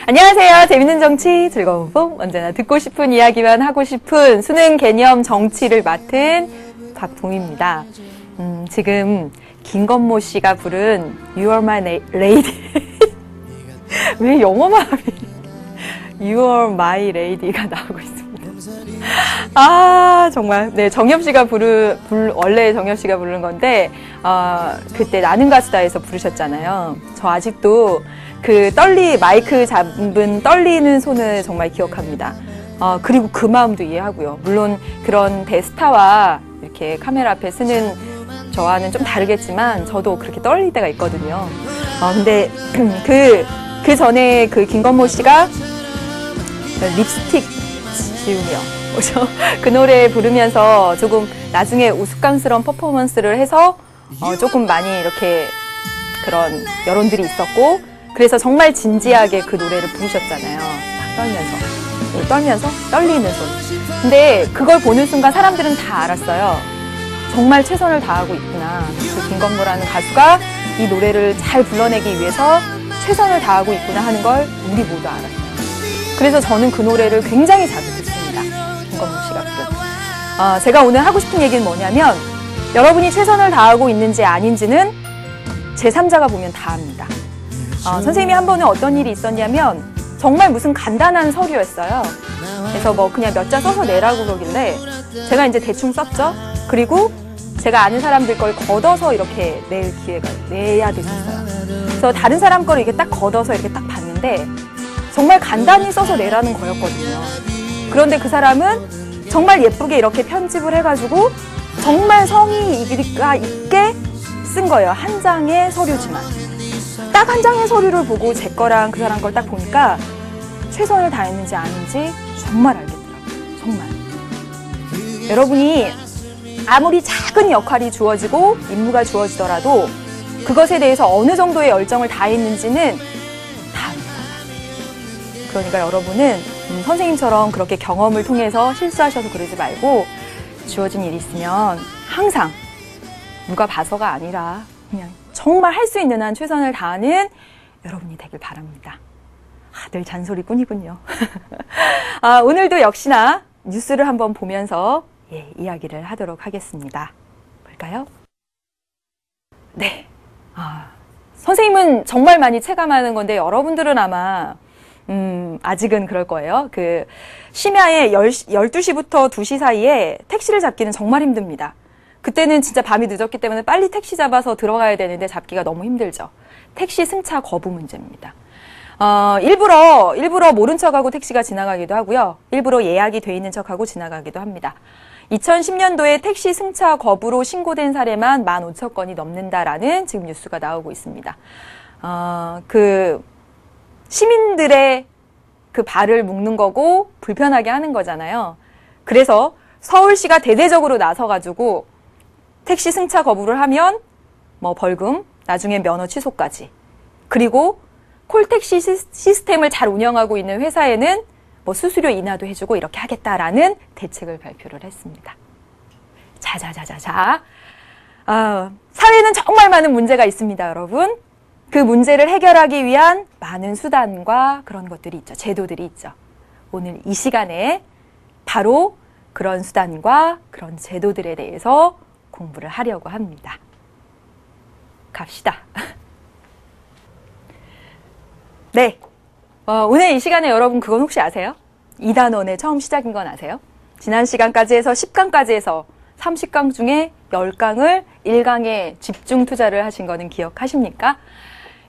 안녕하세요. 재밌는 정치, 즐거운 봄, 언제나 듣고 싶은 이야기만 하고 싶은 수능 개념 정치를 맡은 박봉입니다. 지금 김건모 씨가 부른 You Are My Lady 왜 영어만 You Are My Lady가 나오고 있습니다. 아 정말 네 정엽 씨가 원래 정엽 씨가 부르는 건데 그때 나는 가수다에서 부르셨잖아요. 저 아직도 그 마이크 잡은 떨리는 손을 정말 기억합니다. 그리고 그 마음도 이해하고요. 물론 그런 대스타와 이렇게 카메라 앞에 쓰는 저와는 좀 다르겠지만 저도 그렇게 떨릴 때가 있거든요. 근데 그 전에 그 김건모 씨가 립스틱 지우며 그 노래 부르면서 조금 나중에 우스꽝스러운 퍼포먼스를 해서 조금 많이 이렇게 그런 여론들이 있었고 그래서 정말 진지하게 그 노래를 부르셨잖아요. 막 떨리는 손. 근데 그걸 보는 순간 사람들은 다 알았어요. 정말 최선을 다하고 있구나. 그 김건모라는 가수가 이 노래를 잘 불러내기 위해서 최선을 다하고 있구나 하는 걸 우리 모두 알았어요. 그래서 저는 그 노래를 굉장히 자주 듣습니다. 김건모 씨가 부른. 제가 오늘 하고 싶은 얘기는 뭐냐면 여러분이 최선을 다하고 있는지 아닌지는 제3자가 보면 다 압니다. 선생님이 한 번은 어떤 일이 있었냐면 정말 무슨 간단한 서류였어요. 그래서 뭐 그냥 몇 자 써서 내라고 그러길래 제가 이제 대충 썼죠. 그리고 제가 아는 사람들 걸 걷어서 이렇게 내야 됐었어요. 그래서 다른 사람 거를 이렇게 딱 걷어서 이렇게 딱 봤는데 정말 간단히 써서 내라는 거였거든요. 그런데 그 사람은 정말 예쁘게 이렇게 편집을 해가지고 정말 성의 있게 쓴 거예요. 한 장의 서류지만. 딱 한 장의 서류를 보고 제 거랑 그 사람 걸 딱 보니까 최선을 다했는지 아닌지 정말 알겠더라고요. 정말. 여러분이 아무리 작은 역할이 주어지고 임무가 주어지더라도 그것에 대해서 어느 정도의 열정을 다했는지는 다 압니다. 그러니까 여러분은 선생님처럼 그렇게 경험을 통해서 실수하셔서 그러지 말고 주어진 일이 있으면 항상 누가 봐서가 아니라 그냥 정말 할 수 있는 한 최선을 다하는 여러분이 되길 바랍니다. 늘 잔소리꾼이군요. 오늘도 역시나 뉴스를 한번 보면서 이야기를 하도록 하겠습니다. 볼까요? 네. 선생님은 정말 많이 체감하는 건데 여러분들은 아마 아직은 그럴 거예요. 그 심야에 12시부터 2시 사이에 택시를 잡기는 정말 힘듭니다. 그때는 진짜 밤이 늦었기 때문에 빨리 택시 잡아서 들어가야 되는데 잡기가 너무 힘들죠. 택시 승차 거부 문제입니다. 일부러 모른 척하고 택시가 지나가기도 하고요. 일부러 예약이 돼 있는 척하고 지나가기도 합니다. 2010년도에 택시 승차 거부로 신고된 사례만 15,000건이 넘는다라는 지금 뉴스가 나오고 있습니다. 그 시민들의 그 발을 묶는 거고 불편하게 하는 거잖아요. 그래서 서울시가 대대적으로 나서가지고 택시 승차 거부를 하면 뭐 벌금, 나중에 면허 취소까지. 그리고 콜택시 시스템을 잘 운영하고 있는 회사에는 뭐 수수료 인하도 해주고 이렇게 하겠다라는 대책을 발표를 했습니다. 자자자자자. 사회는 정말 많은 문제가 있습니다, 여러분. 그 문제를 해결하기 위한 많은 수단과 그런 것들이 있죠. 제도들이 있죠. 오늘 이 시간에 바로 그런 수단과 그런 제도들에 대해서 공부를 하려고 합니다. 갑시다. 네. 오늘 이 시간에 여러분 그건 혹시 아세요? 2단원의 처음 시작인 건 아세요? 지난 시간까지 해서 10강까지 해서 30강 중에 10강을 1강에 집중 투자를 하신 거는 기억하십니까?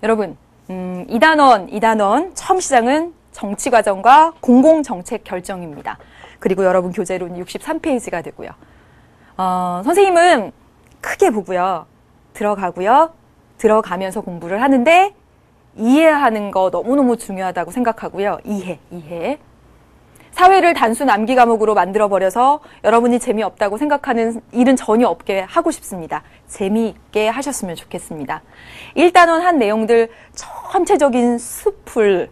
여러분, 2단원 처음 시작은 정치과정과 공공정책 결정입니다. 그리고 여러분 교재로는 63페이지가 되고요. 선생님은 크게 보고요. 들어가면서 공부를 하는데 이해하는 거 너무너무 중요하다고 생각하고요. 이해. 사회를 단순 암기 과목으로 만들어버려서 여러분이 재미없다고 생각하는 일은 전혀 없게 하고 싶습니다. 재미있게 하셨으면 좋겠습니다. 1단원 한 내용들 전체적인 숲을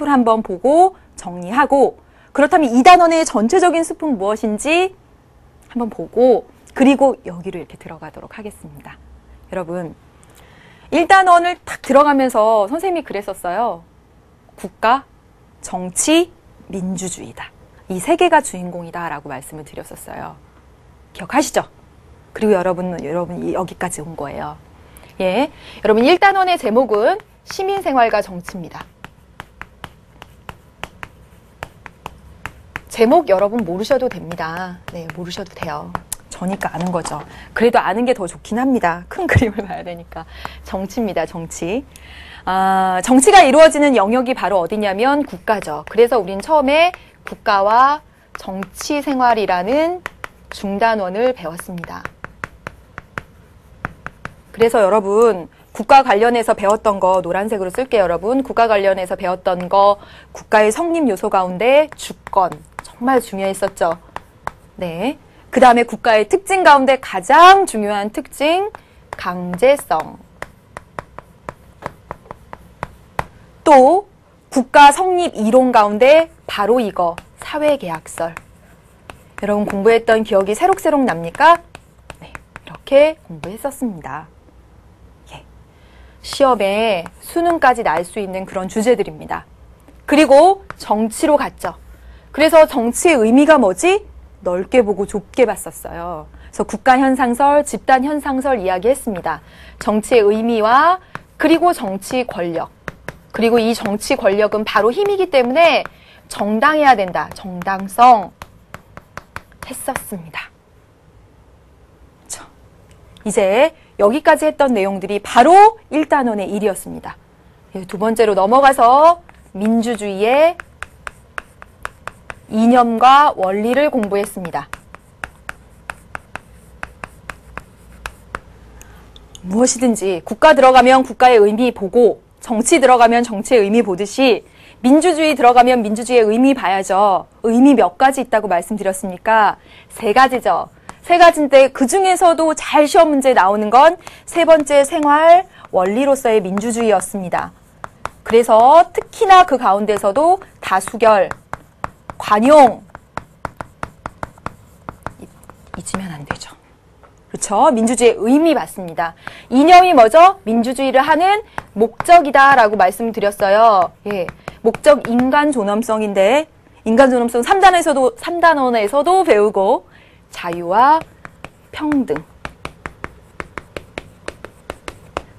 한번 보고 정리하고 그렇다면 2단원의 전체적인 숲은 무엇인지 한번 보고 그리고 여기로 이렇게 들어가도록 하겠습니다. 여러분 1단원을 딱 들어가면서 선생님이 그랬었어요. 국가, 정치, 민주주의다. 이 세 개가 주인공이다라고 말씀을 드렸었어요. 기억하시죠? 그리고 여러분이 여기까지 온 거예요. 예, 여러분 1단원의 제목은 시민생활과 정치입니다. 제목 여러분 모르셔도 됩니다. 네, 모르셔도 돼요. 저니까 아는 거죠. 그래도 아는 게 더 좋긴 합니다. 큰 그림을 봐야 되니까. 정치입니다, 정치. 정치가 이루어지는 영역이 바로 어디냐면 국가죠. 그래서 우린 처음에 국가와 정치 생활이라는 중단원을 배웠습니다. 그래서 여러분 국가 관련해서 배웠던 거 노란색으로 쓸게요. 여러분 국가 관련해서 배웠던 거 국가의 성립 요소 가운데 주권 정말 중요했었죠. 네. 그 다음에 국가의 특징 가운데 가장 중요한 특징 강제성. 또 국가 성립 이론 가운데 바로 이거 사회계약설. 여러분 공부했던 기억이 새록새록 납니까? 네, 이렇게 공부했었습니다. 예. 시험에 수능까지 날 수 있는 그런 주제들입니다. 그리고 정치로 갔죠. 그래서 정치의 의미가 뭐지? 넓게 보고 좁게 봤었어요. 그래서 국가현상설, 집단현상설 이야기했습니다. 정치의 의미와 그리고 정치 권력. 그리고 이 정치 권력은 바로 힘이기 때문에 정당해야 된다. 정당성 했었습니다. 그렇죠. 이제 여기까지 했던 내용들이 바로 1단원의 일이었습니다. 두 번째로 넘어가서 민주주의의 이념과 원리를 공부했습니다. 무엇이든지 국가 들어가면 국가의 의미 보고 정치 들어가면 정치의 의미 보듯이 민주주의 들어가면 민주주의의 의미 봐야죠. 의미 몇 가지 있다고 말씀드렸습니까? 3가지죠. 3가지인데 그중에서도 잘 시험 문제에 나오는 건 3번째 생활 원리로서의 민주주의였습니다. 그래서 특히나 그 가운데서도 다수결, 관용 잊으면 안 되죠. 그렇죠? 민주주의의 의미 봤습니다. 이념이 뭐죠? 민주주의를 하는 목적이다라고 말씀드렸어요. 예, 목적 인간 존엄성인데 인간 존엄성 3단원에서도 배우고 자유와 평등.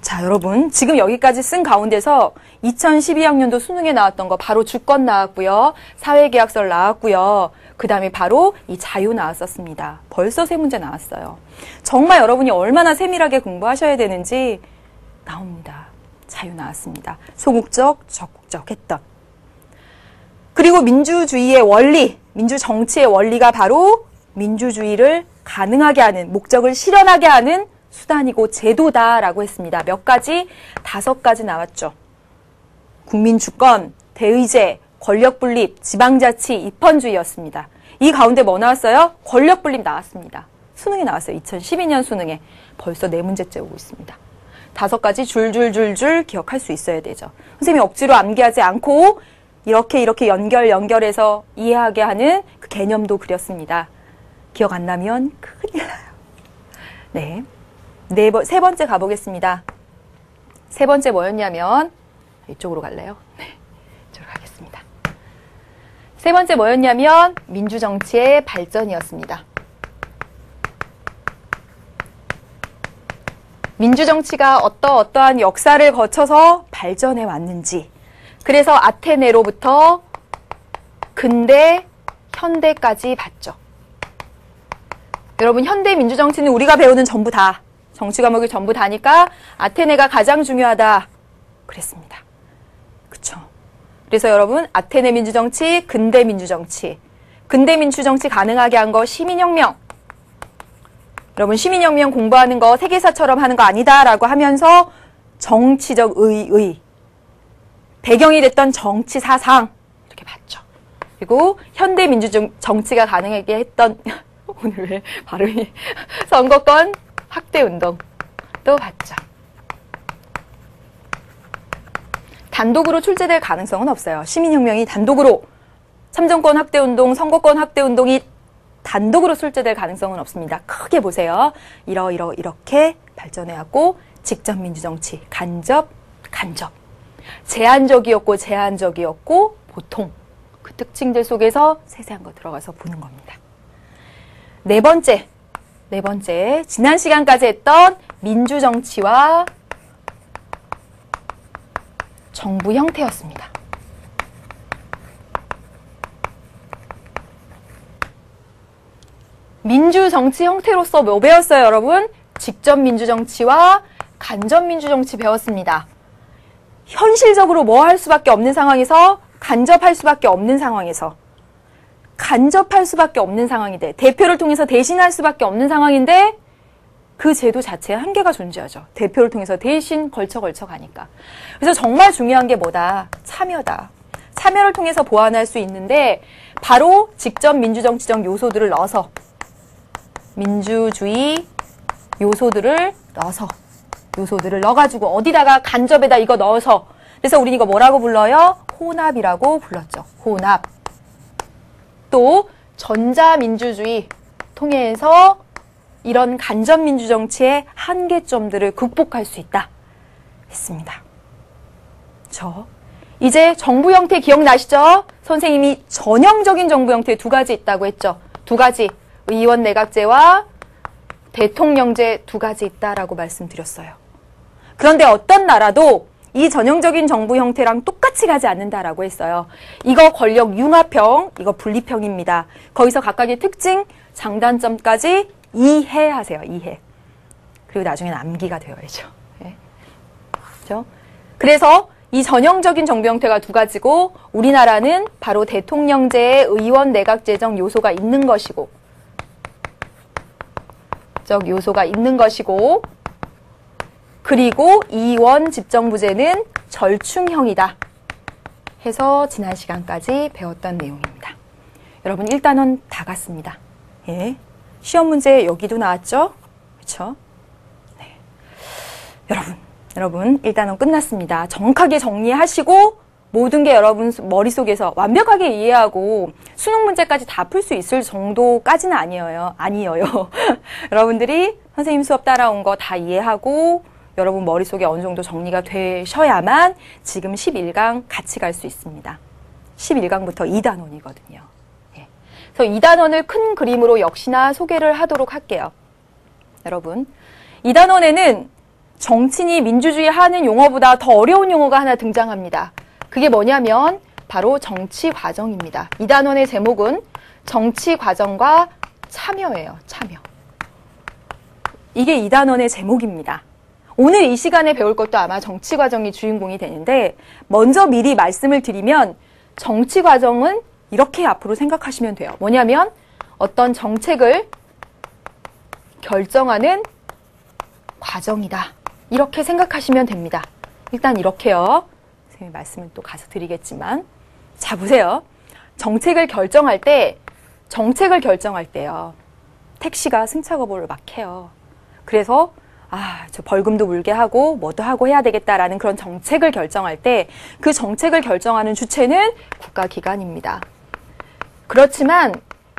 자, 여러분 지금 여기까지 쓴 가운데서 2012학년도 수능에 나왔던 거 바로 주권 나왔고요. 사회계약설 나왔고요. 그 다음에 바로 이 자유 나왔었습니다. 벌써 3문제 나왔어요. 정말 여러분이 얼마나 세밀하게 공부하셔야 되는지 나옵니다. 자유 나왔습니다. 소극적, 적극적 했던. 그리고 민주주의의 원리, 민주정치의 원리가 바로 민주주의를 가능하게 하는, 목적을 실현하게 하는 수단이고 제도다라고 했습니다. 몇 가지? 5가지 나왔죠. 국민주권, 대의제, 권력분립, 지방자치, 입헌주의였습니다. 이 가운데 뭐 나왔어요? 권력분립 나왔습니다. 수능에 나왔어요. 2012년 수능에. 벌써 4문제째 오고 있습니다. 5가지 줄줄줄줄 기억할 수 있어야 되죠. 선생님이 억지로 암기하지 않고 이렇게 연결해서 이해하게 하는 그 개념도 그렸습니다. 기억 안 나면 큰일 나요. 네. 3번째 가보겠습니다. 3번째 뭐였냐면 이쪽으로 갈래요? 네. 이쪽으로 가겠습니다. 3번째 뭐였냐면 민주정치의 발전이었습니다. 민주정치가 어떠한 역사를 거쳐서 발전해 왔는지, 그래서 아테네로부터 근대, 현대까지 봤죠. 여러분 현대 민주정치는 우리가 배우는 전부 다, 정치 과목이 전부 다니까 아테네가 가장 중요하다 그랬습니다. 그쵸? 그래서 여러분 아테네 민주정치, 근대 민주정치, 근대 민주정치 가능하게 한 거 시민혁명. 여러분 시민혁명 공부하는 거 세계사처럼 하는 거 아니다라고 하면서 정치적 의의, 배경이 됐던 정치 사상 이렇게 봤죠. 그리고 현대 민주정치가 가능하게 했던 오늘 왜 발음이 선거권 확대운동 또 봤죠. 단독으로 출제될 가능성은 없어요. 시민혁명이 단독으로, 참정권 확대운동, 선거권 확대운동이 단독으로 출제될 가능성은 없습니다. 크게 보세요. 이렇게 발전해왔고 직접 민주정치, 간접. 제한적이었고 보통 그 특징들 속에서 세세한 거 들어가서 보는 겁니다. 네 번째, 지난 시간까지 했던 민주정치와 정부 형태였습니다. 민주정치 형태로서 뭐 배웠어요, 여러분? 직접 민주정치와 간접 민주정치 배웠습니다. 현실적으로 뭐 할 수밖에 없는 상황에서 간접할 수밖에 없는 상황에서 간접할 수밖에 없는 상황인데 대표를 통해서 대신할 수밖에 없는 상황인데 그 제도 자체에 한계가 존재하죠. 대표를 통해서 대신 걸쳐 가니까. 그래서 정말 중요한 게 뭐다? 참여다. 참여를 통해서 보완할 수 있는데 바로 직접 민주정치적 요소들을 넣어서 민주주의 요소들을 넣어가지고 어디다가 간접에다 이거 넣어서 그래서 우린 이거 뭐라고 불러요? 혼합이라고 불렀죠. 혼합. 또 전자민주주의 통해서 이런 간접민주정치의 한계점들을 극복할 수 있다 했습니다. 이제 정부 형태 기억나시죠? 선생님이 전형적인 정부 형태 두 가지 있다고 했죠. 두 가지. 의원 내각제와 대통령제 두 가지 있다라고 말씀드렸어요. 그런데 어떤 나라도 이 전형적인 정부 형태랑 똑같이 가지 않는다라고 했어요. 이거 권력 융합형, 이거 분립형입니다. 거기서 각각의 특징, 장단점까지 이해하세요. 이해. 그리고 나중에는 암기가 되어야죠. 네. 그렇죠? 그래서 이 전형적인 정부 형태가 두 가지고 우리나라는 바로 대통령제의 의원 내각제적 요소가 있는 것이고 그리고 이원 집정부제는 절충형이다 해서 지난 시간까지 배웠던 내용입니다. 여러분 1단원 다 갔습니다. 예. 시험 문제 여기도 나왔죠? 그렇죠? 네. 여러분 1단원 끝났습니다. 정확하게 정리하시고 모든 게 여러분 머릿속에서 완벽하게 이해하고 수능 문제까지 다 풀 수 있을 정도까지는 아니에요. 여러분들이 선생님 수업 따라온 거 다 이해하고 여러분 머릿속에 어느 정도 정리가 되셔야만 지금 11강 같이 갈 수 있습니다. 11강부터 2단원이거든요. 예. 그래서 2단원을 큰 그림으로 역시나 소개를 하도록 할게요. 여러분, 2단원에는 정치인이 민주주의 하는 용어보다 더 어려운 용어가 하나 등장합니다. 그게 뭐냐면 바로 정치 과정입니다. 2단원의 제목은 정치 과정과 참여예요. 참여. 이게 2단원의 제목입니다. 오늘 이 시간에 배울 것도 아마 정치 과정이 주인공이 되는데 먼저 미리 말씀을 드리면 정치 과정은 이렇게 앞으로 생각하시면 돼요. 뭐냐면 어떤 정책을 결정하는 과정이다. 이렇게 생각하시면 됩니다. 일단 이렇게요. 선생님이 말씀을 또 가서 드리겠지만 자 보세요. 정책을 결정할 때요. 택시가 승차 거부를 막 해요. 그래서 저 벌금도 물게 하고 뭐도 하고 해야 되겠다라는 그런 정책을 결정할 때 그 정책을 결정하는 주체는 국가기관입니다. 그렇지만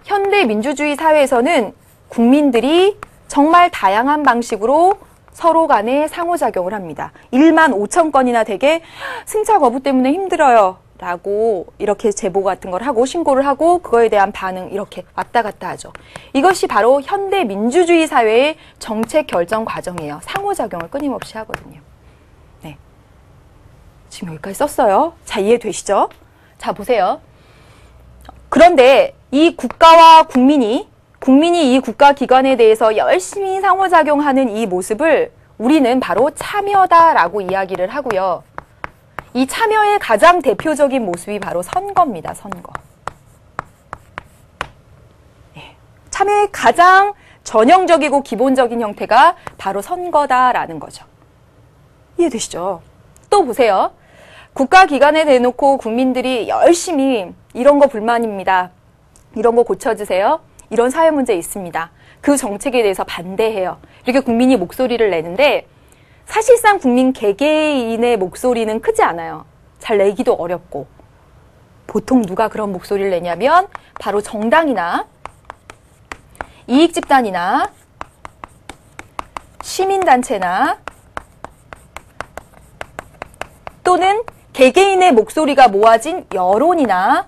현대 민주주의 사회에서는 국민들이 정말 다양한 방식으로 서로 간에 상호작용을 합니다. 1만 5천 건이나 되게 승차 거부 때문에 힘들어요 라고 이렇게 제보 같은 걸 하고 신고를 하고 그거에 대한 반응 이렇게 왔다 갔다 하죠. 이것이 바로 현대 민주주의 사회의 정책 결정 과정이에요. 상호작용을 끊임없이 하거든요. 네. 지금 여기까지 썼어요. 자, 이해되시죠? 자, 보세요. 그런데 이 국가와 국민이 이 국가기관에 대해서 열심히 상호작용하는 이 모습을 우리는 바로 참여다라고 이야기를 하고요. 이 참여의 가장 대표적인 모습이 바로 선거입니다. 선거. 예. 참여의 가장 전형적이고 기본적인 형태가 바로 선거다라는 거죠. 이해되시죠? 또 보세요. 국가기관에 대놓고 국민들이 열심히 이런 거 불만입니다. 이런 거 고쳐주세요. 이런 사회 문제 있습니다. 그 정책에 대해서 반대해요. 이렇게 국민이 목소리를 내는데 사실상 국민 개개인의 목소리는 크지 않아요. 잘 내기도 어렵고. 보통 누가 그런 목소리를 내냐면 바로 정당이나 이익집단이나 시민단체나 또는 개개인의 목소리가 모아진 여론이나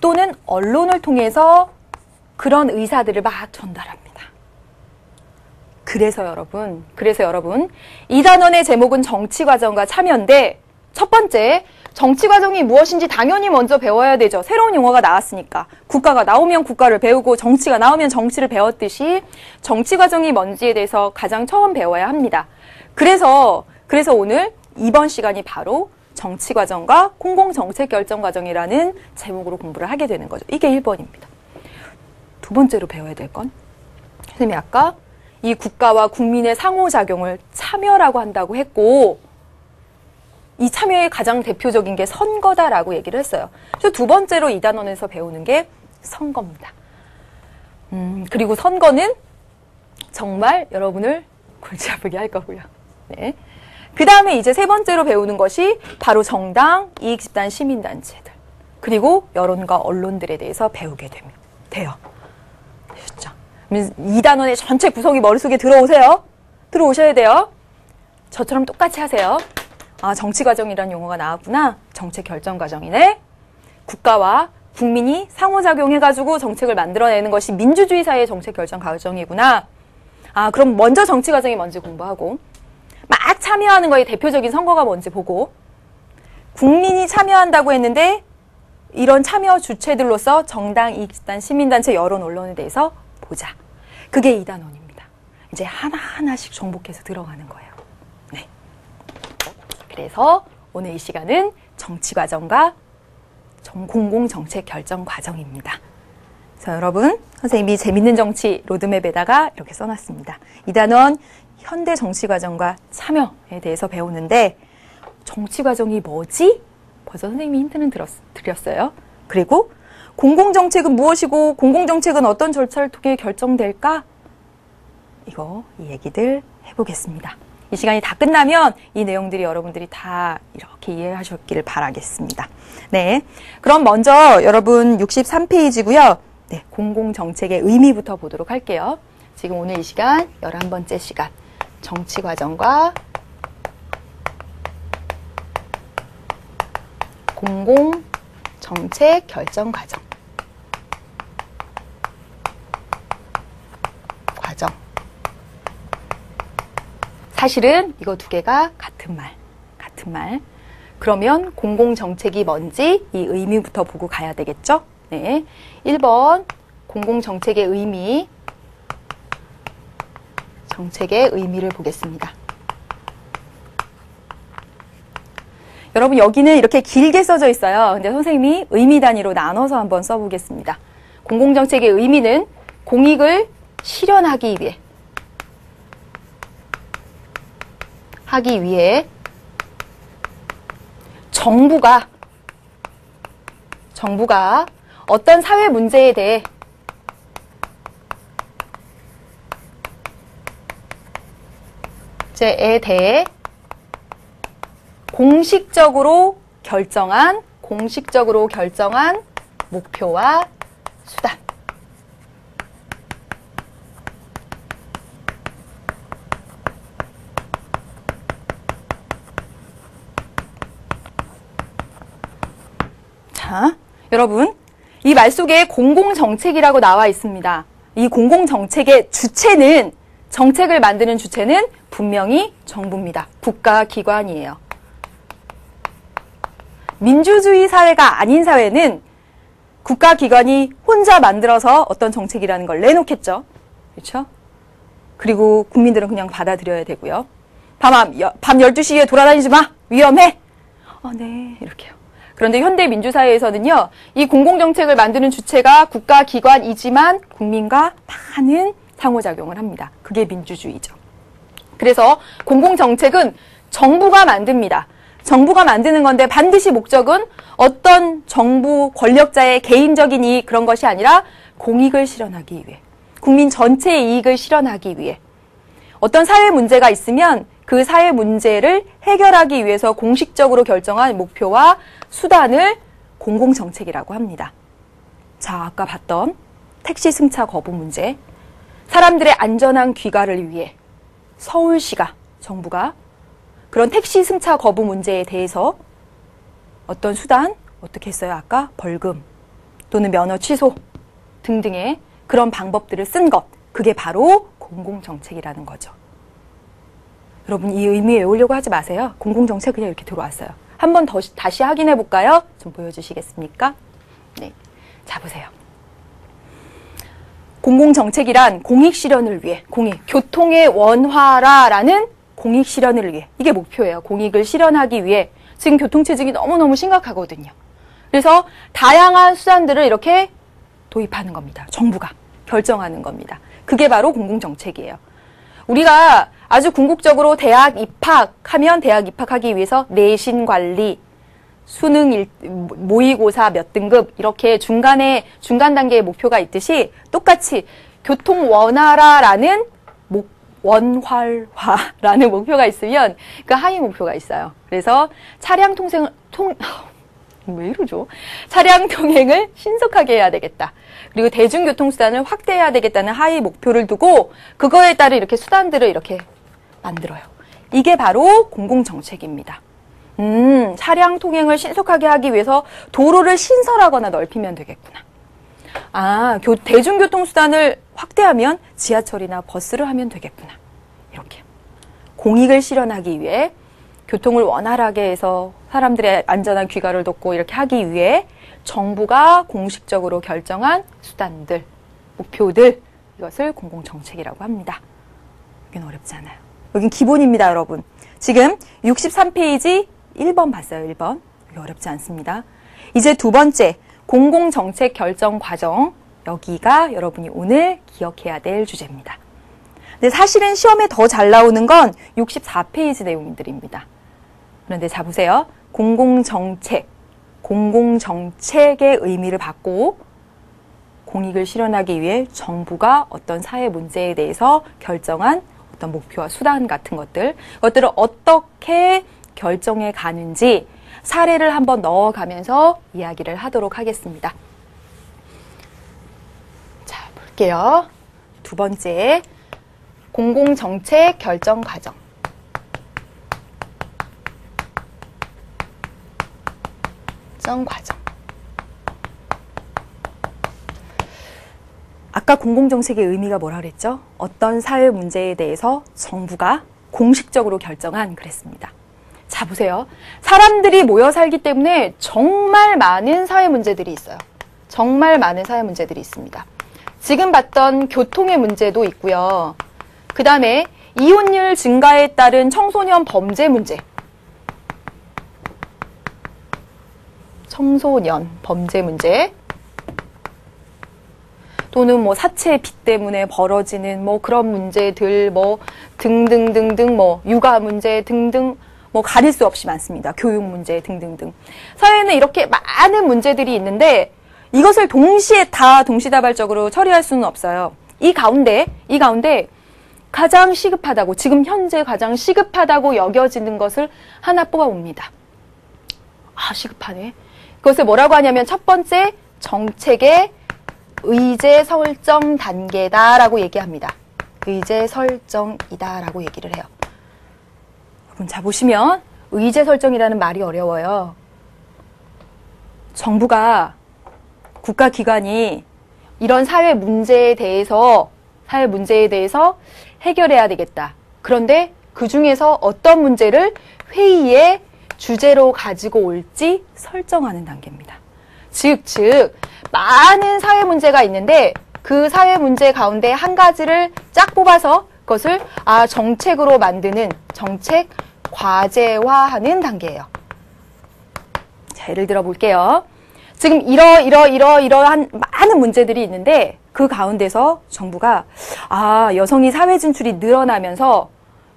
또는 언론을 통해서 그런 의사들을 막 전달합니다. 그래서 여러분, 이 단원의 제목은 정치과정과 참여인데 첫 번째, 정치과정이 무엇인지 당연히 먼저 배워야 되죠. 새로운 용어가 나왔으니까. 국가가 나오면 국가를 배우고 정치가 나오면 정치를 배웠듯이 정치과정이 뭔지에 대해서 가장 처음 배워야 합니다. 그래서 오늘 이번 시간이 바로 정치과정과 공공정책결정과정이라는 제목으로 공부를 하게 되는 거죠. 이게 1번입니다. 두 번째로 배워야 될 건 선생님이 아까 이 국가와 국민의 상호작용을 참여라고 한다고 했고 이 참여의 가장 대표적인 게 선거다라고 얘기를 했어요. 그래서 두 번째로 이 단원에서 배우는 게 선거입니다. 그리고 선거는 정말 여러분을 골치 아프게 할 거고요. 네. 그 다음에 이제 세 번째로 배우는 것이 바로 정당, 이익집단, 시민단체들 그리고 여론과 언론들에 대해서 배우게 돼요. 아셨죠? 이 단원의 전체 구성이 머릿속에 들어오셔야 돼요. 저처럼 똑같이 하세요. 아, 정치과정이라는 용어가 나왔구나. 정책결정과정이네. 국가와 국민이 상호작용해가지고 정책을 만들어내는 것이 민주주의 사회의 정책결정과정이구나. 아, 그럼 먼저 정치과정이 뭔지 공부하고 막 참여하는 거에 대표적인 선거가 뭔지 보고 국민이 참여한다고 했는데 이런 참여 주체들로서 정당, 이익집단, 시민단체, 여론, 언론에 대해서 보자. 그게 이 단원입니다. 이제 하나하나씩 정복해서 들어가는 거예요. 네. 그래서 오늘 이 시간은 정치과정과 공공정책결정과정입니다. 자, 여러분, 선생님이 재밌는 정치 로드맵에다가 이렇게 써놨습니다. 이 단원 현대 정치과정과 참여에 대해서 배우는데 정치과정이 뭐지? 벌써 선생님이 힌트는 드렸어요. 그리고 공공정책은 무엇이고 공공정책은 어떤 절차를 통해 결정될까? 이 얘기들 해보겠습니다. 이 시간이 다 끝나면 이 내용들이 여러분들이 다 이렇게 이해하셨기를 바라겠습니다. 네, 그럼 먼저 여러분 63페이지고요. 네, 공공정책의 의미부터 보도록 할게요. 지금 오늘 이 시간 11번째 시간 정치과정과 공공정책결정과정 사실은 이거 두 개가 같은 말. 그러면 공공정책이 뭔지 이 의미부터 보고 가야 되겠죠? 네. 1번 공공정책의 의미 정책의 의미를 보겠습니다. 여러분 여기는 이렇게 길게 써져 있어요. 근데 선생님이 의미 단위로 나눠서 한번 써보겠습니다. 공공정책의 의미는 공익을 실현하기 위해 정부가 어떤 사회 문제에 대해 공식적으로 결정한 목표와 수단. 자, 여러분, 이 말 속에 공공정책이라고 나와 있습니다. 이 공공정책의 주체는, 정책을 만드는 주체는 분명히 정부입니다. 국가기관이에요. 민주주의 사회가 아닌 사회는 국가기관이 혼자 만들어서 어떤 정책이라는 걸 내놓겠죠. 그렇죠? 그리고 국민들은 그냥 받아들여야 되고요. 밤 12시에 돌아다니지 마! 위험해! 네, 이렇게요. 그런데 현대 민주사회에서는요, 이 공공정책을 만드는 주체가 국가기관이지만 국민과 많은 상호작용을 합니다. 그게 민주주의죠. 그래서 공공정책은 정부가 만듭니다. 정부가 만드는 건데 반드시 목적은 어떤 정부 권력자의 개인적인 이익 그런 것이 아니라 공익을 실현하기 위해, 국민 전체의 이익을 실현하기 위해 어떤 사회 문제가 있으면 그 사회 문제를 해결하기 위해서 공식적으로 결정한 목표와 수단을 공공정책이라고 합니다. 자, 아까 봤던 택시 승차 거부 문제, 사람들의 안전한 귀가를 위해 서울시가, 정부가 그런 택시 승차 거부 문제에 대해서 어떤 수단, 어떻게 했어요? 아까 벌금 또는 면허 취소 등등의 그런 방법들을 쓴 것, 그게 바로 공공정책이라는 거죠. 여러분 이 의미 외우려고 하지 마세요. 공공정책 그냥 이렇게 들어왔어요. 한번 다시 확인해 볼까요? 좀 보여주시겠습니까? 네, 자 보세요. 공공정책이란 공익실현을 위해, 교통의 원활화라는 공익실현을 위해, 이게 목표예요. 공익을 실현하기 위해. 지금 교통체증이 너무너무 심각하거든요. 그래서 다양한 수단들을 이렇게 도입하는 겁니다. 정부가 결정하는 겁니다. 그게 바로 공공정책이에요. 우리가 아주 궁극적으로 대학 입학하면 대학 입학하기 위해서 내신 관리, 수능 모의고사 몇 등급 이렇게 중간 단계의 목표가 있듯이 똑같이 교통 원활화라는 원활화라는 목표가 있으면 그 하위 목표가 있어요. 그래서 차량 통행을 신속하게 해야 되겠다. 그리고 대중교통수단을 확대해야 되겠다는 하위 목표를 두고 그거에 따른 이렇게 수단들을 이렇게 만들어요. 이게 바로 공공정책입니다. 차량 통행을 신속하게 하기 위해서 도로를 신설하거나 넓히면 되겠구나. 대중교통수단을 확대하면 지하철이나 버스를 하면 되겠구나. 이렇게. 공익을 실현하기 위해 교통을 원활하게 해서 사람들의 안전한 귀가를 돕고 이렇게 하기 위해 정부가 공식적으로 결정한 수단들, 목표들, 이것을 공공정책이라고 합니다. 여긴 어렵지 않아요. 여긴 기본입니다, 여러분. 지금 63페이지 1번 봤어요, 1번. 여기 어렵지 않습니다. 이제 두 번째, 공공정책 결정 과정. 여기가 여러분이 오늘 기억해야 될 주제입니다. 근데 사실은 시험에 더 잘 나오는 건 64페이지 내용들입니다. 그런데 자 보세요. 공공정책의 의미를 받고 공익을 실현하기 위해 정부가 어떤 사회 문제에 대해서 결정한 어떤 목표와 수단 같은 그것들을 어떻게 결정해 가는지 사례를 한번 넣어가면서 이야기를 하도록 하겠습니다. 자, 볼게요. 두 번째, 공공정책 결정 과정. 아까 공공정책의 의미가 뭐라 그랬죠? 어떤 사회 문제에 대해서 정부가 공식적으로 결정한 그랬습니다. 자, 보세요. 사람들이 모여 살기 때문에 정말 많은 사회 문제들이 있어요. 정말 많은 사회 문제들이 있습니다. 지금 봤던 교통의 문제도 있고요. 그 다음에 이혼율 증가에 따른 청소년 범죄 문제. 또는 뭐 사채 빚 때문에 벌어지는 뭐 그런 문제들 뭐 등등등등 뭐 육아 문제 등등 뭐 가릴 수 없이 많습니다. 교육 문제 등등등. 사회에는 이렇게 많은 문제들이 있는데 이것을 동시다발적으로 처리할 수는 없어요. 이 가운데 가장 시급하다고, 지금 현재 가장 시급하다고 여겨지는 것을 하나 뽑아봅니다. 시급하네. 그것을 뭐라고 하냐면 첫 번째, 정책의 의제 설정 단계다라고 얘기합니다. 의제 설정이다라고 얘기를 해요. 여러분, 자 보시면 의제 설정이라는 말이 어려워요. 정부가, 국가기관이 이런 사회 문제에 대해서 해결해야 되겠다. 그런데 그 중에서 어떤 문제를 회의의 주제로 가지고 올지 설정하는 단계입니다. 즉 많은 사회 문제가 있는데 그 사회 문제 가운데 한 가지를 쫙 뽑아서 그것을 정책으로 만드는, 정책 과제화하는 단계예요. 자, 예를 들어 볼게요. 지금 이러한 많은 문제들이 있는데 그 가운데서 정부가 여성이 사회 진출이 늘어나면서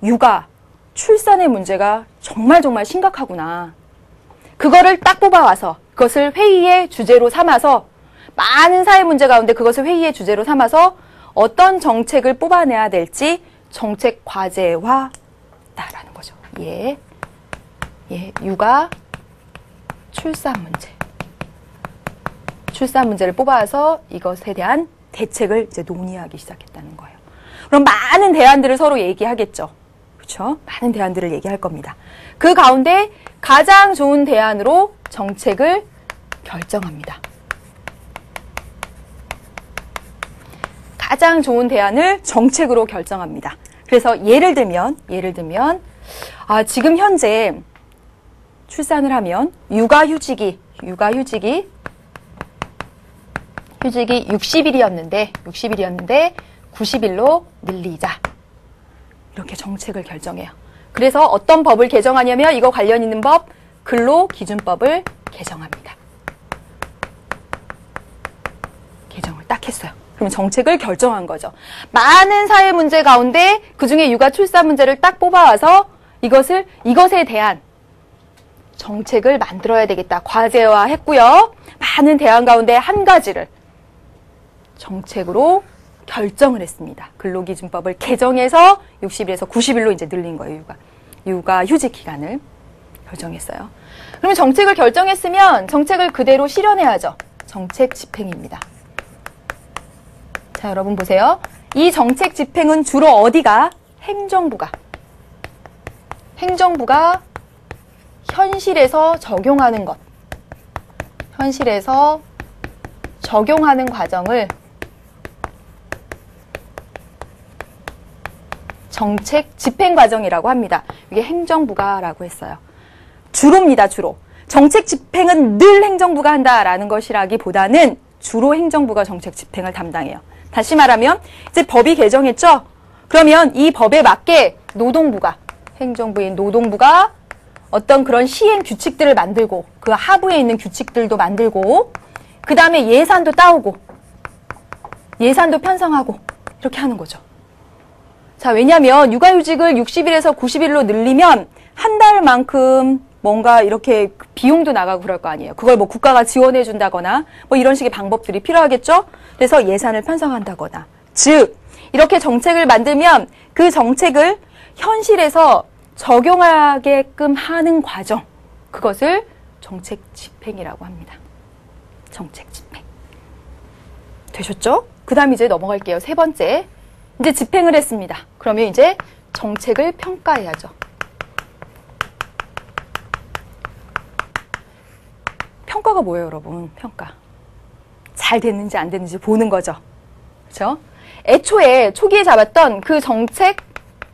육아, 출산의 문제가 정말 심각하구나. 그거를 딱 뽑아와서 그것을 회의의 주제로 삼아서 많은 사회 문제 가운데 그것을 회의의 주제로 삼아서 어떤 정책을 뽑아내야 될지 정책 과제화다라는 거죠. 육아, 출산 문제를 뽑아서 이것에 대한 대책을 이제 논의하기 시작했다는 거예요. 그럼 많은 대안들을 서로 얘기하겠죠. 그렇죠? 많은 대안들을 얘기할 겁니다. 그 가운데 가장 좋은 대안으로 정책을 결정합니다. 가장 좋은 대안을 정책으로 결정합니다. 그래서 예를 들면 지금 현재 출산을 하면 육아휴직이 60일이었는데 90일로 늘리자. 이렇게 정책을 결정해요. 그래서 어떤 법을 개정하냐면 이거 관련 있는 법, 근로기준법을 개정합니다. 개정을 딱 했어요. 그러면 정책을 결정한 거죠. 많은 사회 문제 가운데 그중에 육아 출산 문제를 딱 뽑아와서 이것에 대한 정책을 만들어야 되겠다. 과제화했고요. 많은 대안 가운데 한 가지를 정책으로 결정을 했습니다. 근로기준법을 개정해서 60일에서 90일로 이제 늘린 거예요. 육아 휴직 기간을 결정했어요. 그러면 정책을 결정했으면 정책을 그대로 실현해야죠. 정책 집행입니다. 자, 여러분 보세요. 이 정책 집행은 주로 어디가? 행정부가 현실에서 적용하는 것. 현실에서 적용하는 과정을 정책 집행 과정이라고 합니다. 이게 행정부가라고 했어요. 주로입니다, 주로. 정책 집행은 늘 행정부가 한다라는 것이라기보다는 주로 행정부가 정책 집행을 담당해요. 다시 말하면 이제 법이 개정했죠? 그러면 이 법에 맞게 행정부인 노동부가 어떤 그런 시행 규칙들을 만들고 그 하부에 있는 규칙들도 만들고 그 다음에 예산도 따오고 예산도 편성하고 이렇게 하는 거죠. 자, 왜냐하면 육아휴직을 60일에서 90일로 늘리면 한 달만큼 뭔가 이렇게 비용도 나가고 그럴 거 아니에요. 그걸 뭐 국가가 지원해 준다거나 뭐 이런 식의 방법들이 필요하겠죠. 그래서 예산을 편성한다거나 즉 이렇게 정책을 만들면 그 정책을 현실에서 적용하게끔 하는 과정, 그것을 정책 집행이라고 합니다. 정책 집행. 되셨죠? 그 다음 이제 넘어갈게요. 세 번째. 이제 집행을 했습니다. 그러면 이제 정책을 평가해야죠. 평가가 뭐예요, 여러분? 평가. 잘 됐는지 안 됐는지 보는 거죠. 그렇죠? 애초에 초기에 잡았던 그 정책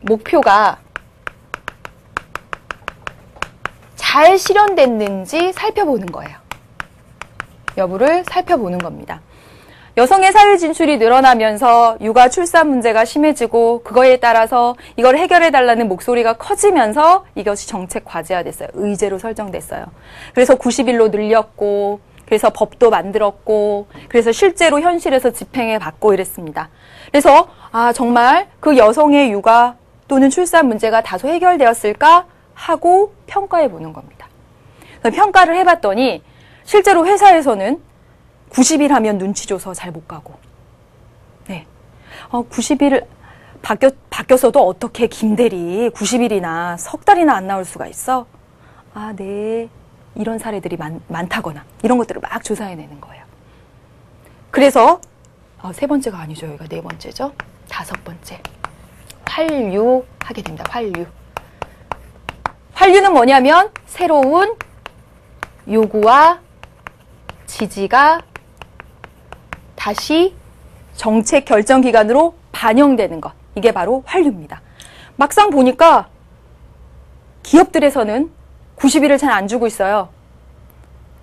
목표가 잘 실현됐는지 살펴보는 거예요. 여부를 살펴보는 겁니다. 여성의 사회 진출이 늘어나면서 육아 출산 문제가 심해지고 그거에 따라서 이걸 해결해달라는 목소리가 커지면서 이것이 정책 과제화됐어요. 의제로 설정됐어요. 그래서 90일로 늘렸고 그래서 법도 만들었고 그래서 실제로 현실에서 집행해 봤고 이랬습니다. 그래서 정말 그 여성의 육아 또는 출산 문제가 다소 해결되었을까 하고 평가해 보는 겁니다. 평가를 해봤더니 실제로 회사에서는 90일 하면 눈치 줘서 잘 못 가고 90일 바뀌었어도 어떻게 김대리 90일이나 석 달이나 안 나올 수가 있어? 네. 이런 사례들이 많다거나 이런 것들을 막 조사해내는 거예요. 그래서 세 번째가 아니죠. 여기가 네 번째죠. 다섯 번째. 환류하게 됩니다. 환류. 환류는 뭐냐면 새로운 요구와 지지가 다시 정책 결정 기관으로 반영되는 것. 이게 바로 환류입니다. 막상 보니까 기업들에서는 90일을 잘 안 주고 있어요.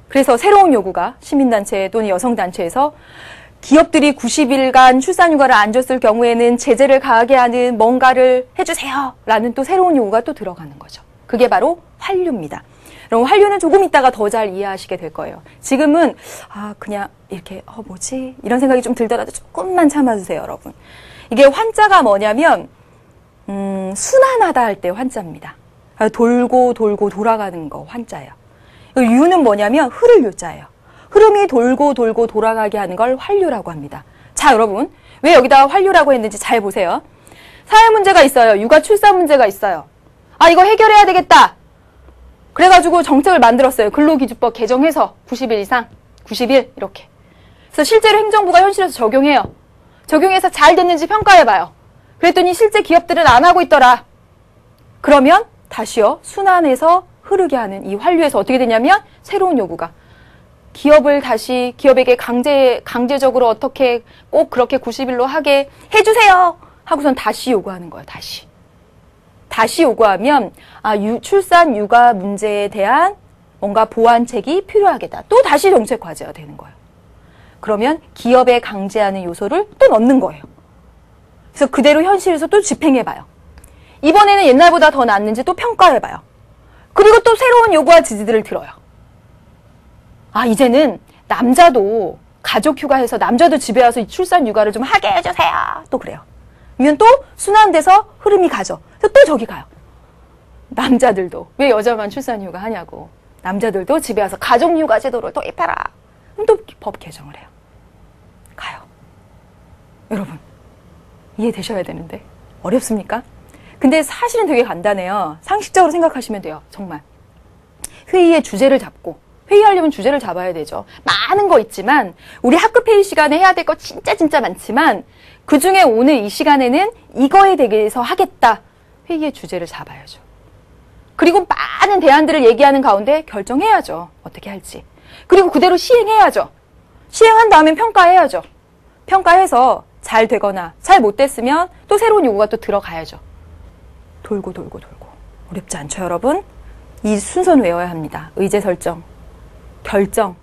그래서 새로운 요구가 시민단체 또는 여성단체에서 기업들이 90일간 출산휴가를 안 줬을 경우에는 제재를 가하게 하는 뭔가를 해주세요 라는 또 새로운 요구가 또 들어가는 거죠. 그게 바로 환류입니다. 그럼 환류는 조금 있다가 더 잘 이해하시게 될 거예요. 지금은 그냥 이렇게 뭐지? 이런 생각이 좀 들더라도 조금만 참아주세요, 여러분. 이게 환자가 뭐냐면 순환하다 할 때 환자입니다. 돌고 돌고 돌아가는 거 환자예요. 유는 뭐냐면 흐를 유자예요. 흐름이 돌고 돌고 돌아가게 하는 걸 환류라고 합니다. 자, 여러분. 왜 여기다 환류라고 했는지 잘 보세요. 사회 문제가 있어요. 육아 출산 문제가 있어요. 이거 해결해야 되겠다. 그래가지고 정책을 만들었어요. 근로기준법 개정해서 90일 이상, 90일 이렇게. 그래서 실제로 행정부가 현실에서 적용해요. 적용해서 잘 됐는지 평가해봐요. 그랬더니 실제 기업들은 안 하고 있더라. 그러면 다시요, 순환해서 흐르게 하는 이 환류에서 어떻게 되냐면 새로운 요구가 기업에게 강제적으로 어떻게 꼭 그렇게 90일로 하게 해주세요 하고선 다시 요구하는 거예요. 다시 요구하면 출산 육아 문제에 대한 뭔가 보완책이 필요하겠다. 또 다시 정책 과제가 되는 거예요. 그러면 기업에 강제하는 요소를 또 넣는 거예요. 그래서 그대로 현실에서 또 집행해봐요. 이번에는 옛날보다 더 낫는지 또 평가해봐요. 그리고 또 새로운 요구와 지지들을 들어요. 이제는 남자도 가족 휴가해서 남자도 집에 와서 출산 육아를 좀 하게 해주세요. 또 그래요. 그러면 또 순환돼서 흐름이 가죠. 그래서 또 저기 가요. 남자들도 왜 여자만 출산 휴가 하냐고. 남자들도 집에 와서 가족 육아 제도를 도입해라. 그럼 또 법 개정을 해요. 가요. 여러분 이해되셔야 되는데 어렵습니까? 근데 사실은 되게 간단해요. 상식적으로 생각하시면 돼요. 정말. 회의의 주제를 잡고, 회의하려면 주제를 잡아야 되죠. 많은 거 있지만 우리 학급 회의 시간에 해야 될 거 진짜 많지만 그중에 오늘 이 시간에는 이거에 대해서 하겠다. 회의의 주제를 잡아야죠. 그리고 많은 대안들을 얘기하는 가운데 결정해야죠. 어떻게 할지. 그리고 그대로 시행해야죠. 시행한 다음엔 평가해야죠. 평가해서 잘 되거나 잘 못 됐으면 또 새로운 요구가 또 들어가야죠. 돌고. 어렵지 않죠, 여러분? 이 순서는 외워야 합니다. 의제 설정, 결정,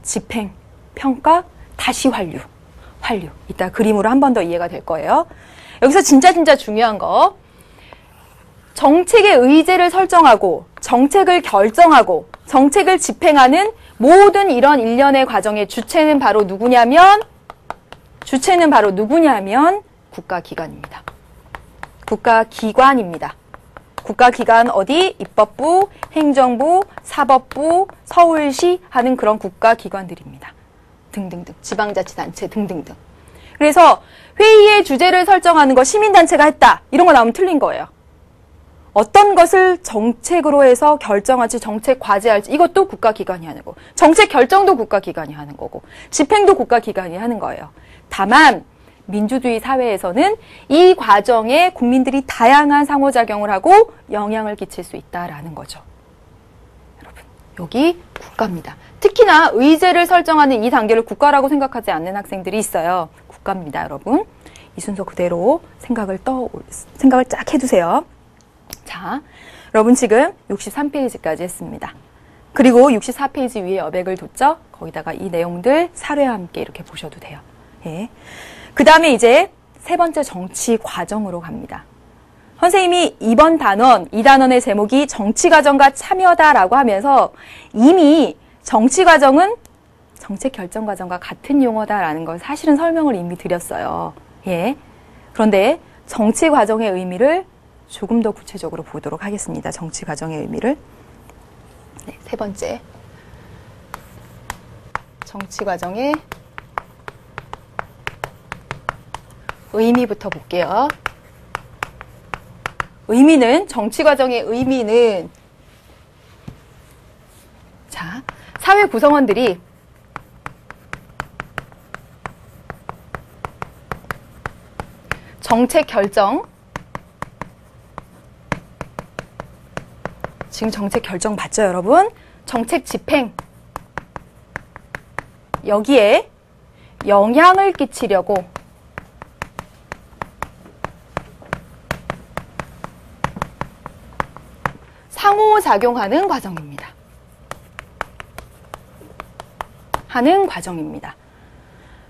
집행, 평가, 다시 환류. 이따 그림으로 한 번 더 이해가 될 거예요. 여기서 진짜 중요한 거. 정책의 의제를 설정하고, 정책을 결정하고, 정책을 집행하는 모든 이런 일련의 과정의 주체는 바로 누구냐면 국가기관입니다. 국가기관입니다. 국가기관 어디? 입법부, 행정부, 사법부, 서울시 하는 그런 국가기관들입니다. 등등등. 지방자치단체 등등등. 그래서 회의의 주제를 설정하는 거 시민단체가 했다. 이런 거 나오면 틀린 거예요. 어떤 것을 정책으로 해서 결정할지, 정책 과제할지 이것도 국가기관이 하는 거고, 정책 결정도 국가기관이 하는 거고, 집행도 국가기관이 하는 거예요. 다만 민주주의 사회에서는 이 과정에 국민들이 다양한 상호작용을 하고 영향을 끼칠 수 있다라는 거죠. 여러분, 여기 국가입니다. 특히나 의제를 설정하는 이 단계를 국가라고 생각하지 않는 학생들이 있어요. 국가입니다, 여러분. 이 순서 그대로 생각을 쫙 해두세요. 자, 여러분 지금 63페이지까지 했습니다. 그리고 64페이지 위에 여백을 뒀죠? 거기다가 이 내용들 사례와 함께 이렇게 보셔도 돼요. 예. 그 다음에 이제 세 번째 정치 과정으로 갑니다. 선생님이 이번 단원, 이 단원의 제목이 정치 과정과 참여다라고 하면서 이미 정치 과정은 정책 결정 과정과 같은 용어다라는 걸 사실은 설명을 이미 드렸어요. 예. 그런데 정치 과정의 의미를 조금 더 구체적으로 보도록 하겠습니다. 정치 과정의 의미를. 네, 세 번째. 정치 과정의 의미부터 볼게요. 정치 과정의 의미는, 자, 사회 구성원들이 정책 결정, 지금 정책 결정 맞죠, 여러분? 정책 집행, 여기에 영향을 끼치려고 상호작용하는 과정입니다.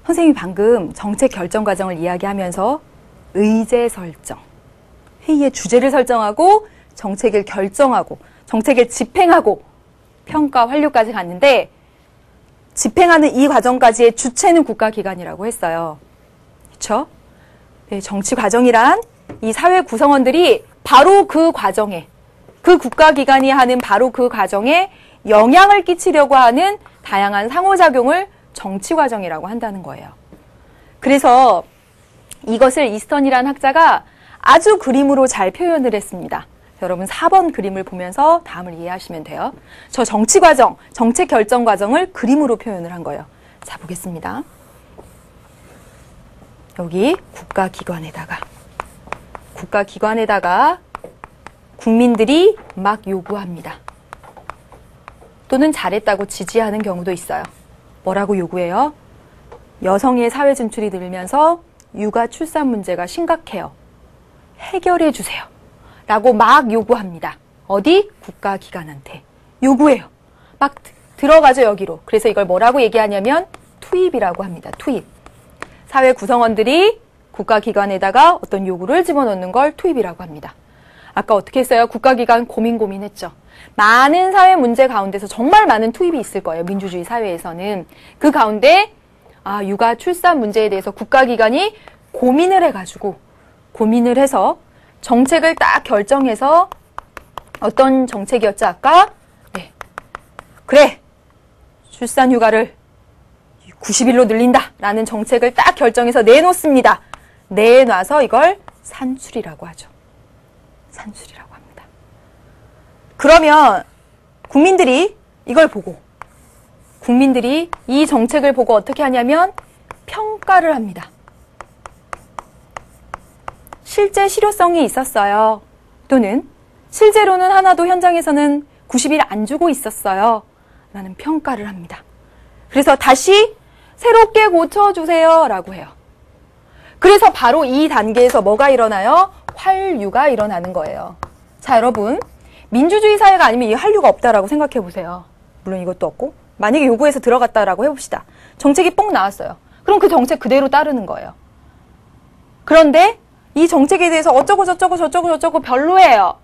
선생님이 방금 정책 결정 과정을 이야기하면서 의제 설정, 회의의 주제를 설정하고 정책을 결정하고 정책을 집행하고 평가 완료까지 갔는데 집행하는 이 과정까지의 주체는 국가기관이라고 했어요. 그렇죠? 네, 정치 과정이란 이 사회 구성원들이 바로 그 과정에, 그 국가기관이 하는 바로 그 과정에 영향을 끼치려고 하는 다양한 상호작용을 정치 과정이라고 한다는 거예요. 그래서 이것을 이스턴이라는 학자가 아주 그림으로 잘 표현을 했습니다. 여러분 4번 그림을 보면서 다음을 이해하시면 돼요. 저 정치 과정, 정책 결정 과정을 그림으로 표현을 한 거예요. 자, 보겠습니다. 여기 국가기관에다가 국민들이 막 요구합니다. 또는 잘했다고 지지하는 경우도 있어요. 뭐라고 요구해요? 여성의 사회 진출이 늘면서 육아 출산 문제가 심각해요. 해결해 주세요. 라고 막 요구합니다. 어디? 국가기관한테 요구해요. 막 들어가죠, 여기로. 그래서 이걸 뭐라고 얘기하냐면 투입이라고 합니다. 투입. 사회 구성원들이 국가기관에다가 어떤 요구를 집어넣는 걸 투입이라고 합니다. 아까 어떻게 했어요? 국가기관 고민했죠. 많은 사회 문제 가운데서 정말 많은 투입이 있을 거예요. 민주주의 사회에서는. 그 가운데 육아 출산 문제에 대해서 국가기관이 고민을 해서 정책을 딱 결정해서 어떤 정책이었죠, 아까? 네. 그래! 출산 휴가를 90일로 늘린다! 라는 정책을 딱 결정해서 내놓습니다. 내놔서 이걸 산출이라고 하죠. 산출이라고 합니다. 그러면 국민들이 이걸 보고 국민들이 이 정책을 보고 어떻게 하냐면 평가를 합니다. 실제 실효성이 있었어요. 또는 실제로는 하나도 현장에서는 90일 안 주고 있었어요. 라는 평가를 합니다. 그래서 다시 새롭게 고쳐주세요. 라고 해요. 그래서 바로 이 단계에서 뭐가 일어나요? 환류가 일어나는 거예요. 자, 여러분. 민주주의 사회가 아니면 이 환류가 없다라고 생각해 보세요. 물론 이것도 없고. 만약에 요구해서 들어갔다라고 해봅시다. 정책이 뽕 나왔어요. 그럼 그 정책 그대로 따르는 거예요. 그런데 이 정책에 대해서 어쩌고 저쩌고 별로예요.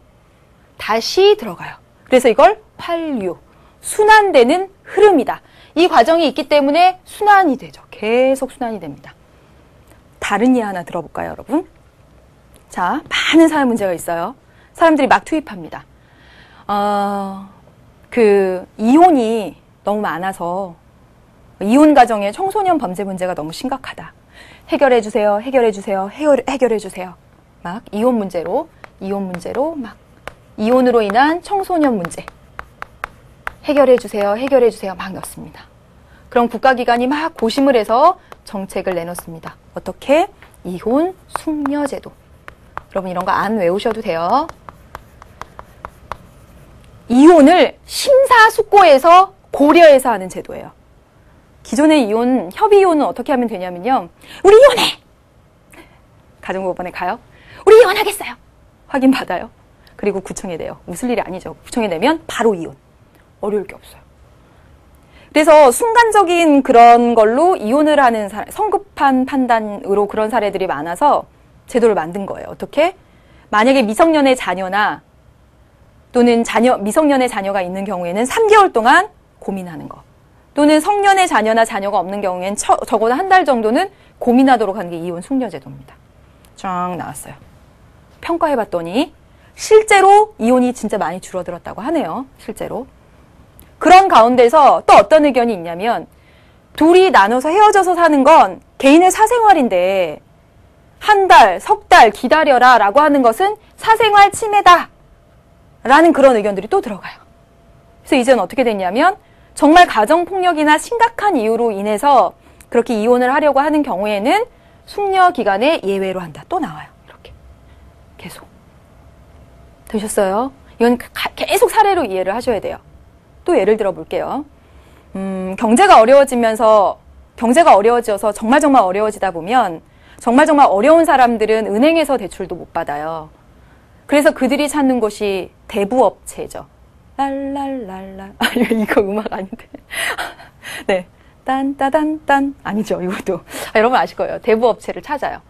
다시 들어가요. 그래서 이걸 환류, 순환되는 흐름이다. 이 과정이 있기 때문에 순환이 되죠. 계속 순환이 됩니다. 다른 예 하나 들어볼까요, 여러분? 자, 많은 사회 문제가 있어요. 사람들이 막 투입합니다. 이혼이 너무 많아서 이혼 가정의 청소년 범죄 문제가 너무 심각하다. 해결해주세요, 해결해주세요, 해결해주세요. 막 이혼 문제로 막 이혼으로 인한 청소년 문제 해결해주세요, 해결해주세요 막 넣습니다. 그럼 국가기관이 막 고심을 해서 정책을 내놓습니다. 어떻게? 이혼 숙려제도. 여러분 이런 거 안 외우셔도 돼요. 이혼을 심사숙고해서 고려해서 하는 제도예요. 기존의 이혼, 협의이혼은 어떻게 하면 되냐면요. 우리 이혼해! 가정법원에 가요. 우리 이혼하겠어요. 확인받아요. 그리고 구청에 내요. 웃을 일이 아니죠. 구청에 내면 바로 이혼. 어려울 게 없어요. 그래서 순간적인 그런 걸로 이혼을 하는 성급한 판단으로 그런 사례들이 많아서 제도를 만든 거예요. 어떻게? 만약에 미성년의 자녀나 또는 미성년의 자녀가 있는 경우에는 3개월 동안 고민하는 거. 또는 성년의 자녀나 자녀가 없는 경우에는 적어도 한 달 정도는 고민하도록 하는 게 이혼 숙려제도입니다. 쫙 나왔어요. 평가해봤더니 실제로 이혼이 진짜 많이 줄어들었다고 하네요. 실제로. 그런 가운데서 또 어떤 의견이 있냐면 둘이 나눠서 헤어져서 사는 건 개인의 사생활인데 한 달, 석 달 기다려라 라고 하는 것은 사생활 침해다 라는 그런 의견들이 또 들어가요. 그래서 이제는 어떻게 됐냐면 정말 가정폭력이나 심각한 이유로 인해서 그렇게 이혼을 하려고 하는 경우에는 숙려기간에 예외로 한다. 또 나와요. 이렇게. 계속. 되셨어요? 이건 계속 사례로 이해를 하셔야 돼요. 또 예를 들어 볼게요. 경제가 어려워져서 정말 어려워지다 보면 정말 어려운 사람들은 은행에서 대출도 못 받아요. 그래서 그들이 찾는 곳이 대부업체죠. 랄랄랄라. 이거 음악 아닌데. 네. 딴따단딴. 아니죠, 이것도. 여러분 아실 거예요. 대부업체를 찾아요.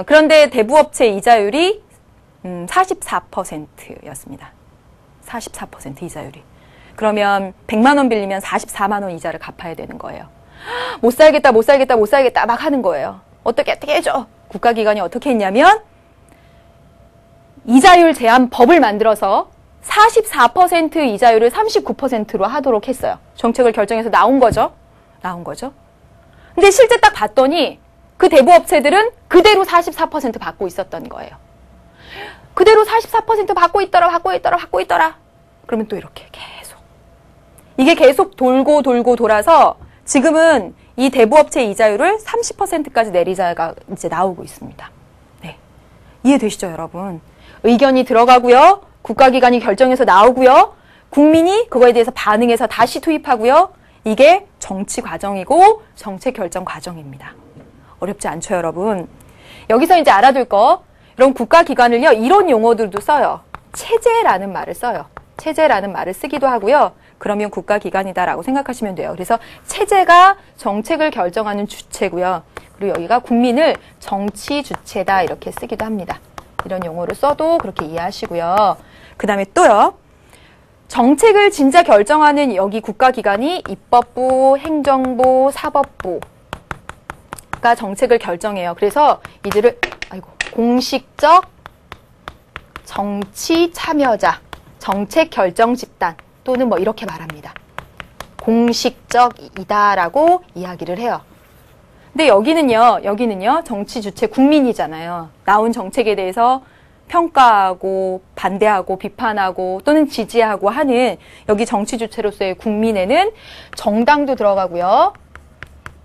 그런데 대부업체 이자율이 44%였습니다. 44% 이자율이. 그러면 100만 원 빌리면 44만 원 이자를 갚아야 되는 거예요. 못 살겠다 막 하는 거예요. 어떻게 해줘? 국가기관이 어떻게 했냐면 이자율 제한법을 만들어서 44% 이자율을 39%로 하도록 했어요. 정책을 결정해서 나온 거죠. 근데 실제 딱 봤더니 그 대부업체들은 그대로 44% 받고 있었던 거예요. 그대로 44% 받고 있더라. 그러면 또 이렇게 계속. 이게 계속 돌고 돌아서 지금은 이 대부업체 이자율을 30%까지 내리자가 이제 나오고 있습니다. 네. 이해되시죠, 여러분? 의견이 들어가고요. 국가기관이 결정해서 나오고요. 국민이 그거에 대해서 반응해서 다시 투입하고요. 이게 정치 과정이고 정책 결정 과정입니다. 어렵지 않죠, 여러분? 여기서 이제 알아둘 거, 이런 국가기관을요, 이런 용어들도 써요. 체제라는 말을 써요. 체제라는 말을 쓰기도 하고요. 그러면 국가기관이다라고 생각하시면 돼요. 그래서 체제가 정책을 결정하는 주체고요. 그리고 여기가 국민을 정치 주체다 이렇게 쓰기도 합니다. 이런 용어를 써도 그렇게 이해하시고요. 그 다음에 또요. 정책을 진짜 결정하는 여기 국가기관이 입법부, 행정부, 사법부가 정책을 결정해요. 그래서 이들을 공식적 정치 참여자, 정책 결정 집단 또는 뭐 이렇게 말합니다. 공식적이다라고 이야기를 해요. 근데 여기는요, 정치 주체 국민이잖아요. 나온 정책에 대해서 평가하고 반대하고 비판하고 또는 지지하고 하는 여기 정치 주체로서의 국민에는 정당도 들어가고요.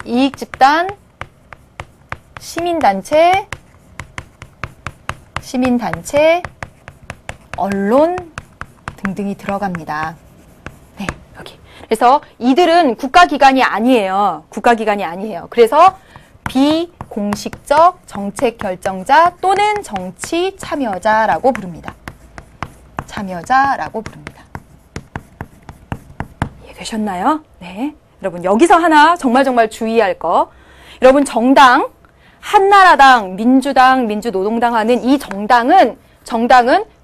이익집단, 시민단체, 언론 등등이 들어갑니다. 네, 여기. 그래서 이들은 국가기관이 아니에요. 국가기관이 아니에요. 그래서 비공식적 정책 결정자 또는 정치 참여자라고 부릅니다. 참여자라고 부릅니다. 이해되셨나요? 네. 여러분, 여기서 하나 정말 주의할 거. 여러분, 정당, 한나라당, 민주당, 민주노동당 하는 이 정당은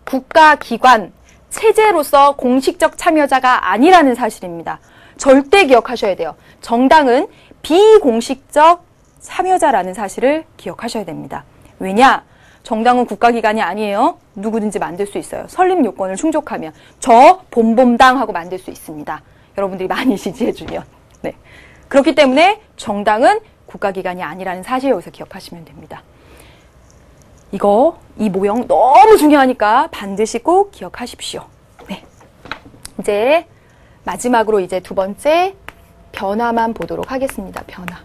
국가기관, 체제로서 공식적 참여자가 아니라는 사실입니다. 절대 기억하셔야 돼요. 정당은 비공식적 참여자라는 사실을 기억하셔야 됩니다. 왜냐? 정당은 국가기관이 아니에요. 누구든지 만들 수 있어요. 설립 요건을 충족하면. 저 봄봄당하고 만들 수 있습니다. 여러분들이 많이 지지해주면. 네. 그렇기 때문에 정당은 국가기관이 아니라는 사실 여기서 기억하시면 됩니다. 이 모형 너무 중요하니까 반드시 꼭 기억하십시오. 네. 이제 마지막으로 이제 두 번째 변화만 보도록 하겠습니다. 변화.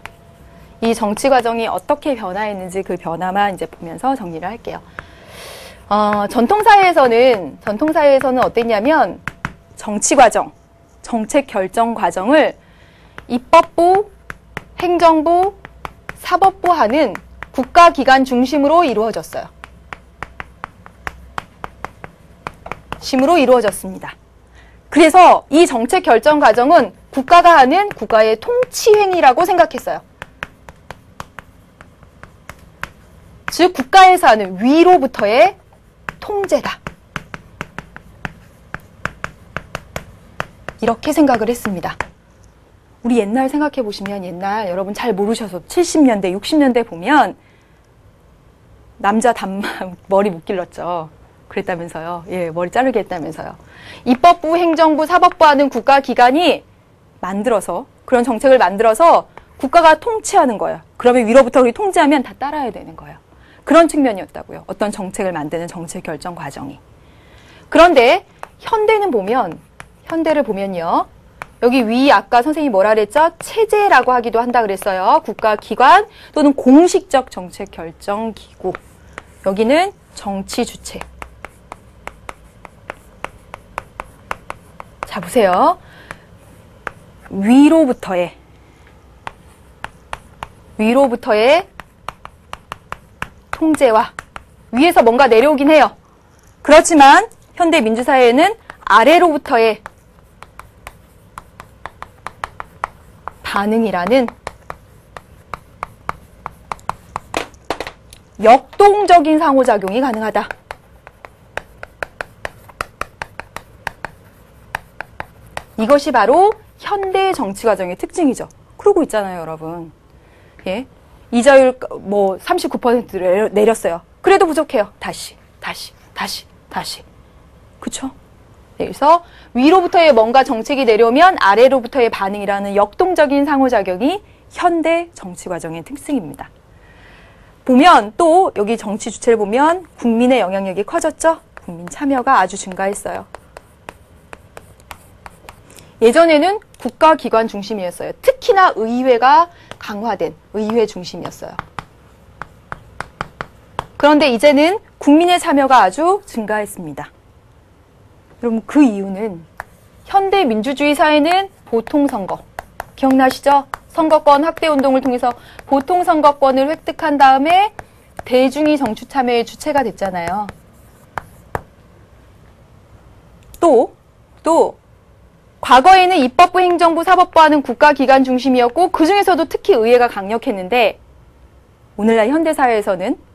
이 정치 과정이 어떻게 변화했는지 그 변화만 이제 보면서 정리를 할게요. 전통사회에서는 어땠냐면 정치 과정, 정책 결정 과정을 입법부, 행정부, 사법부 하는 국가기관 중심으로 이루어졌어요. 심으로 이루어졌습니다. 그래서 이 정책 결정 과정은 국가가 하는 국가의 통치행위라고 생각했어요. 즉 국가에서 하는 위로부터의 통제다. 이렇게 생각을 했습니다. 우리 옛날 생각해 보시면 옛날 여러분 잘 모르셔서 70년대, 60년대 보면 남자 단만 머리 못 길렀죠. 그랬다면서요. 예, 머리 자르게 했다면서요. 입법부, 행정부, 사법부 하는 국가기관이 만들어서 그런 정책을 만들어서 국가가 통치하는 거예요. 그러면 위로부터 우리 통제하면 다 따라야 되는 거예요. 그런 측면이었다고요. 어떤 정책을 만드는 정책 결정 과정이. 그런데 현대를 보면요. 여기 위 아까 선생님이 뭐라 그랬죠? 체제라고 하기도 한다 그랬어요. 국가기관 또는 공식적 정책 결정 기구. 여기는 정치 주체. 자, 보세요. 위로부터의 통제와 위에서 뭔가 내려오긴 해요. 그렇지만 현대 민주사회에는 아래로부터의 반응이라는 역동적인 상호작용이 가능하다. 이것이 바로 현대 정치 과정의 특징이죠. 그러고 있잖아요, 여러분. 예. 이자율 39% 내렸어요. 그래도 부족해요. 다시. 그쵸? 네, 그래서 위로부터의 뭔가 정책이 내려오면 아래로부터의 반응이라는 역동적인 상호작용이 현대 정치 과정의 특징입니다. 보면 또 여기 정치 주체를 보면 국민의 영향력이 커졌죠? 국민 참여가 아주 증가했어요. 예전에는 국가기관 중심이었어요. 특히나 의회가 강화된 의회 중심이었어요. 그런데 이제는 국민의 참여가 아주 증가했습니다. 여러분, 그 이유는 현대 민주주의 사회는 보통선거, 기억나시죠? 선거권 확대 운동을 통해서 보통선거권을 획득한 다음에 대중이 정치 참여의 주체가 됐잖아요. 또 과거에는 입법부, 행정부, 사법부하는 국가기관 중심이었고 그 중에서도 특히 의회가 강력했는데 오늘날 현대사회에서는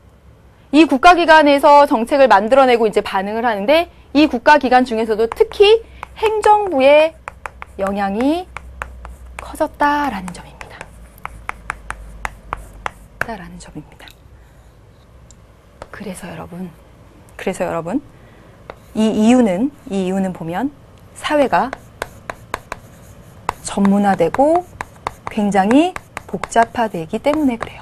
이 국가기관에서 정책을 만들어내고 이제 반응을 하는데 이 국가기관 중에서도 특히 행정부의 영향이 커졌다라는 점입니다. 그래서 여러분, 이 이유는 보면 사회가 전문화되고 굉장히 복잡화되기 때문에 그래요.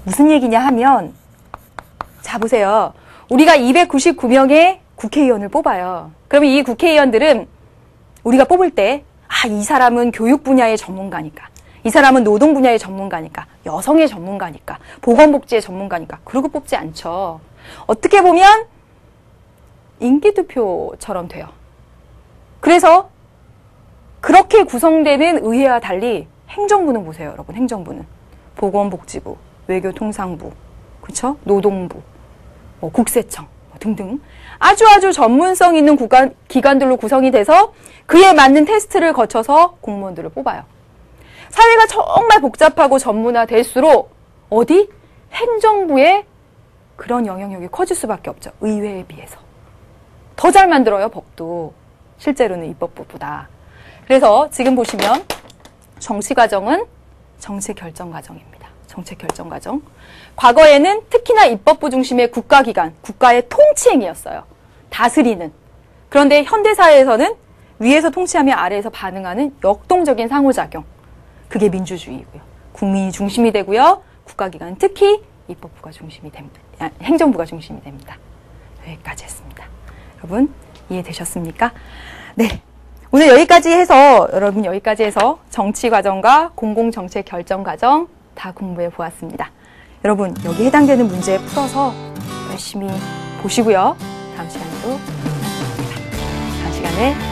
무슨 얘기냐 하면, 자 보세요. 우리가 299명의 국회의원을 뽑아요. 그러면 이 국회의원들은 우리가 뽑을 때, 이 사람은 교육 분야의 전문가니까, 이 사람은 노동 분야의 전문가니까, 여성의 전문가니까, 보건복지의 전문가니까, 그러고 뽑지 않죠. 어떻게 보면 인기투표처럼 돼요. 그래서 그렇게 구성되는 의회와 달리 행정부는 보세요, 여러분. 행정부는 보건복지부, 외교통상부, 그렇죠? 노동부, 국세청 등등 아주 전문성 있는 기관들로 구성이 돼서 그에 맞는 테스트를 거쳐서 공무원들을 뽑아요. 사회가 정말 복잡하고 전문화될수록 행정부의 그런 영향력이 커질 수밖에 없죠. 의회에 비해서. 더 잘 만들어요, 법도. 실제로는 입법부보다. 그래서 지금 보시면 정치 과정은 정책 결정 과정입니다. 정책 결정 과정. 과거에는 특히나 입법부 중심의 국가기관, 국가의 통치행위였어요. 다스리는. 그런데 현대사회에서는 위에서 통치하며 아래에서 반응하는 역동적인 상호작용. 그게 민주주의고요. 국민이 중심이 되고요. 국가기관은 특히 입법부가 중심이 됩니다. 행정부가 중심이 됩니다. 여기까지 했습니다. 여러분 이해되셨습니까? 네. 오늘 여기까지 해서 정치 과정과 공공정책 결정 과정 다 공부해 보았습니다. 여러분 여기 해당되는 문제 풀어서 열심히 보시고요. 다음 시간에도 다음 시간에